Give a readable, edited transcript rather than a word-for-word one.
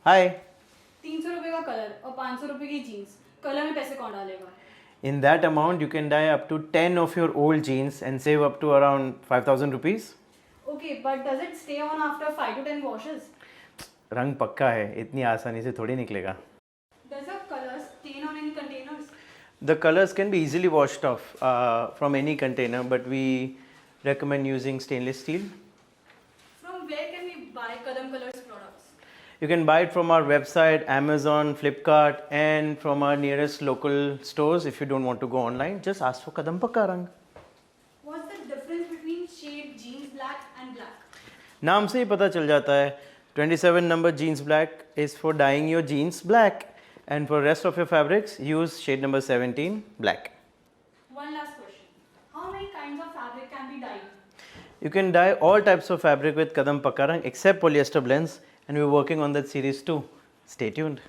Hi. 300 रुपए का colour और 500 रुपए की जीन्स, कलर में पैसे कौन डालेगा? In that amount, you can dye up to 10 of your old jeans and save up to around 5,000 rupees. Okay, but does it stay on after 5 to 10 washes? रंग पक्का है, इतनी आसानी से थोड़ी निकलेगा. Does the color stain on any containers? The colors can be easily washed off from any container, but we recommend using stainless steel. From where can we buy Kadam Colors products? You can buy it from our website, Amazon, Flipkart, and from our nearest local stores. If you don't want to go online, just ask for Kadam Pakka Rang. What's the difference between shade jeans black and black? नाम से ही पता चल जाता है. 27 number jeans black is for dyeing your jeans black, and for rest of your fabrics, use shade number 17 black. One last question. How many kinds of fabric can be dyed? You can dye all types of fabric with Kadam Pakka Rang except polyester blends, and we're working on that series too. Stay tuned.